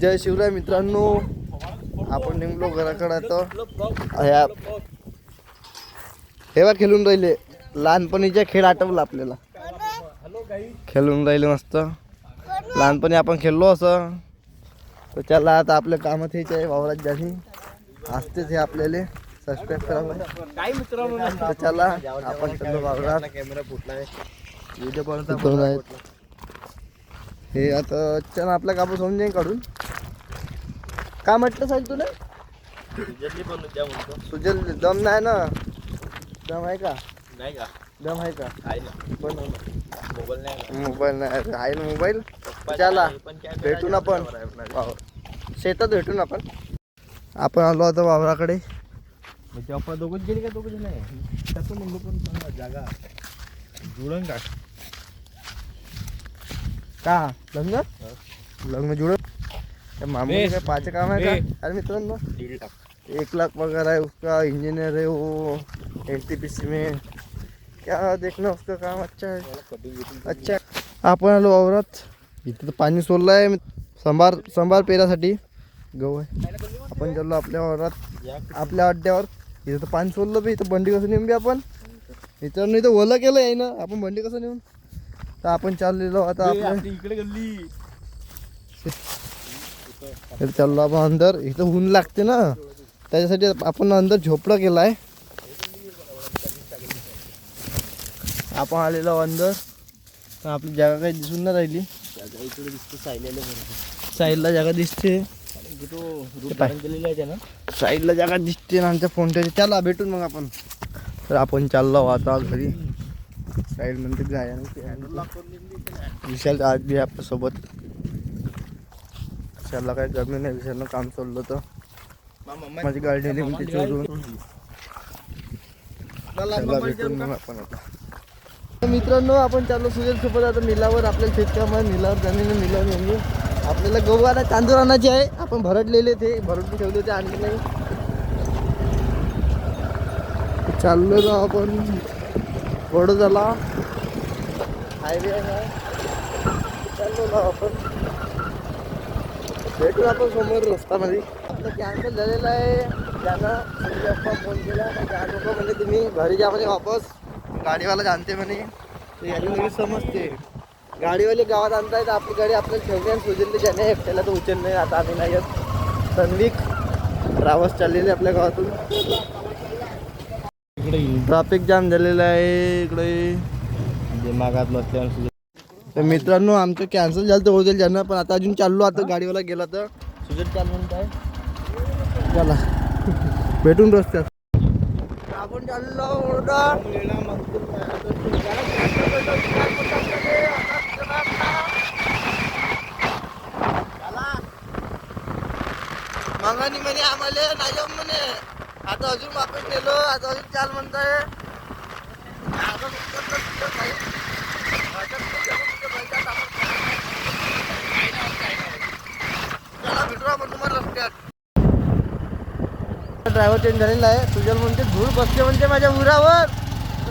जय शिवराय मित्रांनो, आपण निघलो घराकडे. आता हे बा खेळून राहिले, लहानपणीचे खेळ आठवलं आपल्याला. खेळून राहिले मस्त, लहानपणी आपण खेळलो असं. तर चला आता आपल्या कामात हेच आहे, वावरात जाणी असतेच हे आपल्याला सबस्क्राईब करावं. चला आपण चलो वावरात. कॅमेरा फुटला व्हिडिओ पर्यंत हे आता चला आपला कापूस होऊन जाईल काढून. काय म्हटलं साहेब तुला? सुजल दम नाही ना? दम आहे का? नाही का दम आहे का? आहे ना, पण मोबाईल नाही. मोबाईल नाही आहे ना मोबाईल. चला भेटून आपण शेतात भेटून आपण आलो आता वावराकडे. म्हणजे आपण दोघंच गेले का? दोघं नाही त्याचं म्हणलो, पण जागा जुळण का लग्न जुळत मामूली काय पाच काम है का? अरे मित्रांनो 1 लाख पगार है उसका, इंजीनियर है वो NTPC में. क्या देखना उसका काम अच्छा है. अच्छा आपण आलो वावरात. इथं तर पाणी सोडलं आहे संभार पेरासाठी. गहू आहे. आपण चाललो आपल्या वावरात, आपल्या अड्ड्यावर. इथं तर पाणी सोडलं बी. इथं बंडी कसं नेऊन बी आपण मित्रांनो. इथं ओलं केलं आहे ना, आपण बंडी कसं नेऊन. तर आपण चाललेलो आता आपल्या इकडे गल्ली चाललो आपण अंदर. इथं ऊन लागते ना, त्याच्यासाठी आपण अंदर झोपडा केलाय. आपण आलेलो अंदर. तर आपली जागा काही दिसून नाही राहिली. इकडे दिसते साईडला जागा दिसते. साईडला जागा दिसते ना आमच्या फोनच्या. चला भेटून मग आपण. तर आपण चाललो आता घरी. साईड मध्ये जाया विशाल आज बी आपल्यासोबत. विशालला काही कमी नाही. विशालनं काम चाललं तर माझी गाडी नेली म्हणजे चोरून. भेटून मग आपण आता मित्रांनो आपण चाललो सुजल सोबत आता मिलावर. आपल्याला शेतकाम मिलावर जाणे मिलावर नेहमी आपल्याला गहू आता तांदूळ आणायचे आहे. आपण भरटलेले ते भरटून ठेवले होते, आणले नाही. चाललो ना आपण वडोदराला, हायवे आहे. चाललो ना आपण, भेटून आपण समोर रस्त्यामध्ये. आपलं कॅन्सल झालेलं आहे. त्यानं फोन केला नको म्हणजे तुम्ही घरी जा म्हणे वापस. गाडीवाला जाणते म्हणे, याची लगेच समजते. गाडीवाले गावात आणताय तर आपली गाडी आपल्याला ठेवली आणि सुजलले ज्याने एकट्याला तर उचल नाही. आता आम्ही नाही येत. सनवीक ट्रॅव्हल्स चाललेले आपल्या गावातून. इकडे ट्रॅफिक जाम झालेलं आहे इकडे मागात बसल्यावर. तर मित्रांनो आमचं कॅन्सल झालं तर होईल ज्यांना, पण आता अजून चाललो. आता गाडीवाला गेला तर सुजल चाल म्हणत आहे. चला भेटून रस्त्यात. आपण चाललो मंगानी म्हणे आम्हाला नाही म्हणे. आता अजून वापस नेलो. आता अजून चाल म्हणताय. ड्रायव्हर चेंज झालेला आहे. तुझ्या म्हणते धूळ बसते म्हणते माझ्या उरावर.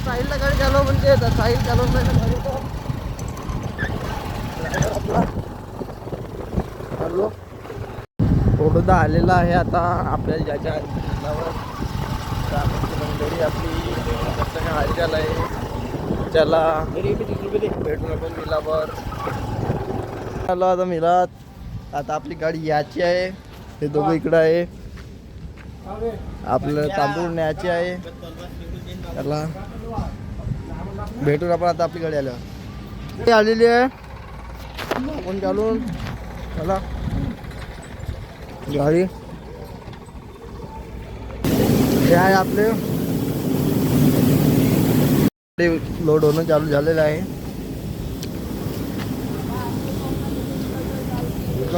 साहिलला गाडी चालव म्हणते. साहिल चालवत नाही ना गाडी. थोडंदा आलेला आहे आता आपल्याला ज्याच्या जिल्ह्यावर. मंडळी आपली हालचाल आहे. चला भेटून आपण मिलावर आलो. आता मिलात आता आपली गाडी याची आहे. हे दोघं इकडं आहे. आपलं तांदूळ न्यायचे आहे. त्याला भेटून आपण आता आपली गाडी आल्यावर आलेली आहे. आपण चालून चला गाडी. हे आहे आपले लोड होणं चालू झालेलं आहे.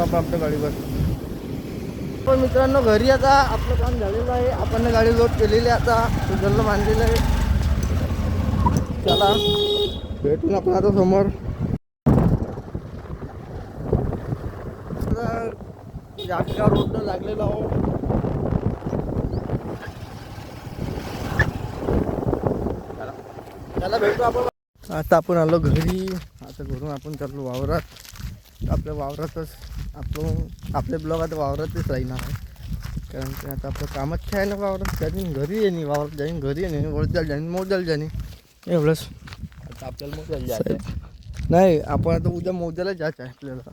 आपण आपल्या गाडीवर. पण मित्रांनो घरी आता आपलं काम झालेलं आहे. आपण गाडी लोड केलेली आहे. आता सुजलला बांधलेलं आहे. चला भेटून आपण आता समोर. जागच्या रोडनं लागलेलो आहो. त्याला भेटू आपण. आता आपण आलो घरी. आता घरून आपण चाललो वावरात. आपल्या वावरातच आपले ब्लॉग आता वावरातच राहणार आहे. कारण की आता आपलं कामच काय ना वावरात, ज्याने घरी येणे वावरात जाईन, घरी येणे वरद्याला जाईन, मोद्याला जाणे एवढंच. आता आपल्याला मोजायला जायचं नाही, आपण आता उद्या मोद्याला जायचं आहे आपल्याला.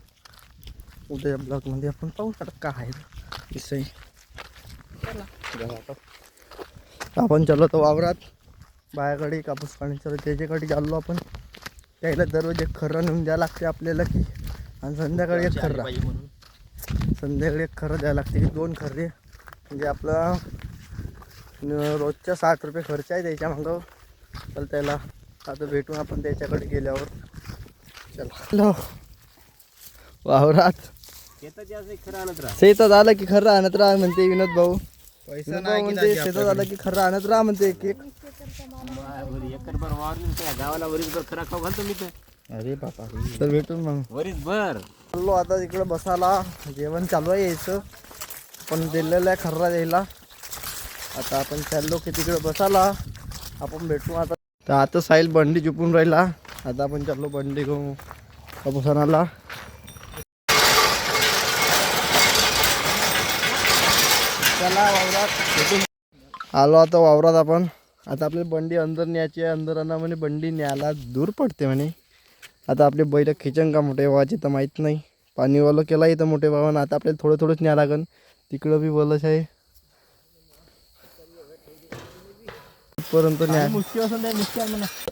उद्या ब्लॉगमध्ये आपण पाहू आता काय आहे विषय. आपण चाललो वावरात बायाकडे कापूस काढण्याचं, त्याच्याकडे चाललो आपण. त्याला दररोज एक खर्रा नेऊन द्यावं लागते आपल्याला की, आणि संध्याकाळी एक खर्रा, संध्याकाळी एक खर्रा द्यावं लागते की 2 खर्रे. म्हणजे आपला रोजच्या 60 रुपये खर्च आहे त्याच्या मागं. तर त्याला आता भेटून आपण त्याच्याकडे गेल्यावर. चला वावरात शेतात आलं की खर्रा आणत राहा म्हणते विनोद भाऊ. पैसा नाही म्हणते, शेतात आलं की खर्रा आणत राहा म्हणते एक एक. गावाला वरीसभर खरा खाऊ घालतो मी तर. अरे बापा, तर भेटून मग वरीसभर चाललो आता तिकडं बसायला. जेवण चालू आहे यायचं, पण दिलेलं आहे खर्रा द्यायला. आता आपण चाललो की तिकडं बसायला. आपण भेटू आता. तर आता साहिल बंडी चुपून राहिला. आता आपण चाललो बंडी घेऊन कापूसानाला. चला वावरात भेटून आलो आता वावरात आपण. आता आपली बंडी अंदर न्यायची आहे. अंदर आणा म्हणे, बंडी न्यायला दूर पडते म्हणे. आता आपले बैल खिचन का मोठे व्हायचे तर माहीत नाही. पाणीवालं केला इथं मोठे भावानं. आता आपल्याला थोडं थोडंच न्याय लागन. तिकडं बी वलच आहे, पर्यंत न्याय.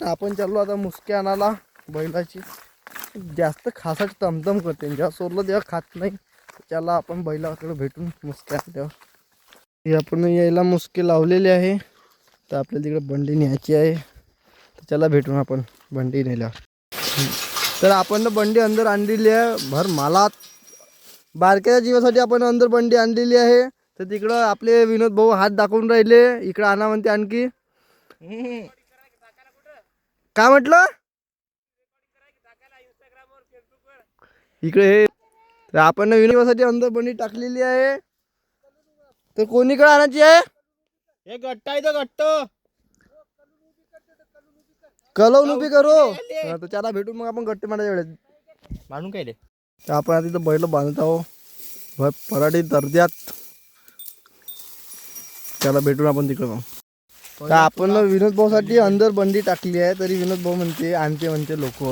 आपण चाललो आता मुसकी आणायला बैलाची. जास्त खासाच तमतम करते, जेव्हा सोडलं तेव्हा खात नाही. त्याला आपण बैलाकडे भेटून मुसकी आणल्यावर. हे आपण यायला मुसकी लावलेली आहे. तर आपल्याला तिकडे बंडी न्यायची आहे. तर त्याला भेटून आपण बंडी नेल्यावर. तर आपण बंडी अंदर आणलेली आहे भर मालात. बारक्याच्या जीवासाठी आपण अंदर बंडी आणलेली आहे. तर तिकडं आपले विनोद भाऊ हात दाखवून राहिले, इकडं आणा म्हणते आणखी. काय म्हटलं इकडे हे. तर आपण विनोदासाठी अंदर बंडी टाकलेली आहे. तर कोणीकडे आणायची आहे? हे गट्टा आहे तो गट्ट कलवून उभी करू. तर त्याला भेटून मग आपण गट्टे मारायच्या वेळेस मानून काय तर आपण आता तिथं बैल बांधत आहो पराठी दर्जात. त्याला भेटून आपण तिकडं मग. तर आपण विनोद भाऊसाठी अंदर बंडी टाकली आहे. तरी विनोद भाऊ म्हणते आणते म्हणते लोक.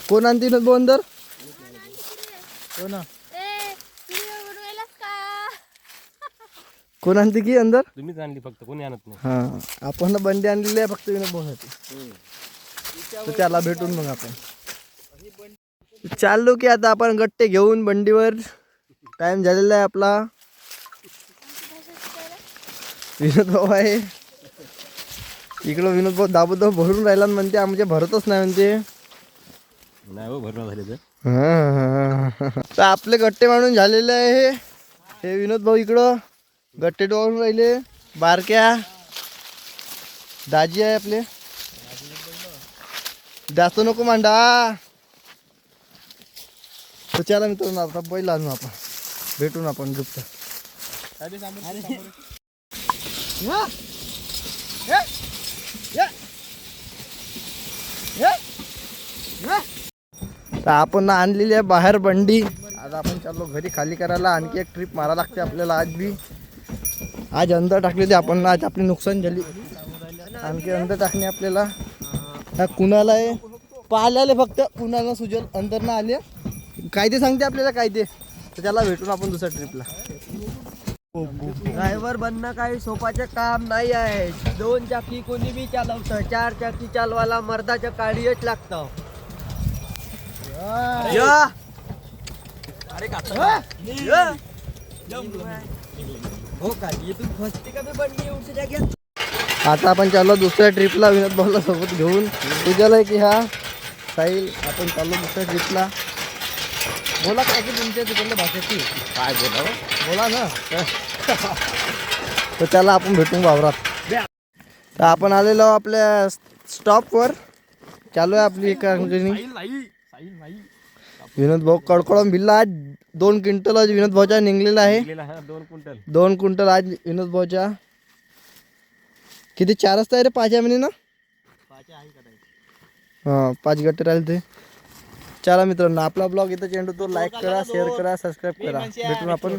कोण आणते विनोद भाऊ अंदर? कोण आणते की अंदर? तुम्हीच आणली फक्त, कोणी आणत नाही. हा, आपण बंडी आणलेली आहे फक्त विनोद भाऊसाठी. तर त्याला भेटून मग आपण चाललो की आता आपण गट्टे घेऊन बंडीवर. टाइम झालेला आहे आपला. विनोद भाऊ आहे इकडं. विनोद भाऊ दाबोदाब भरून राहिला म्हणते, आमच्या भरतच नाही म्हणते. नाही हो, भरणं झाले तर. तर आपले गट्टे मांडून झालेले आहे. हे विनोद भाऊ इकडं गट्टे डोळून राहिले. बारक्या दाजी आहे आपले. जास्त नको मांडा. तर चला मित्रांनो आता बैल आणू आपण. भेटून आपण गुप्त. तर आपण आणलेली आहे बाहेर बंडी. आता आपण चाललो घरी खाली करायला. आणखी एक ट्रिप मारा लागते आपल्याला आज बी. आज अंदर टाकले ते आपण. आज आपली नुकसान झाली. आणखी अंदर टाकणे आपल्याला. हा कुणाला आहे पाहिल्याले फक्त. कुणाला सुजल अंदर ना आले. कायदे सांगते आपल्याला कायदे. तर त्याला भेटून आपण दुसऱ्या ट्रिपला. ड्रायव्हर बनणं काही सोपाचं काम नाही आहे. 2 चाकी कोणी बी चालवतं, 4 चाकी चालवायला मर्दाच्या काळीच लागतं. हो का, इथून फसते का मी बंडी उठच्या जाग्यात. आता आपण चाललो दुसऱ्या ट्रिपला विनोद भाऊला सोबत घेऊन. तुझ्याला की हा साहिल आपण चाललो दुसऱ्या ट्रिपला. बोला काय की तुमच्या तिकडल्या भाषेची काय बोला बोला ना. तर त्याला आपण भेटून वावरात. तर आपण आलेलो आपल्या स्टॉपवर. चालू आहे आपली एका विनोद भाऊ कडकडून भिल्ला. आज 2 क्विंटल आज विनोद भाऊच्या निघलेला आहे. 2 क्विंटल आज विनोद भाऊच्या. किती 4च आहे रे? 5 आहे म्हणे ना. हां 5 गट्टे राहिले ते. चला मित्रांनो आपला ब्लॉग इथं चेंडू तो लाईक करा शेअर करा सबस्क्राईब करा भेटून आपण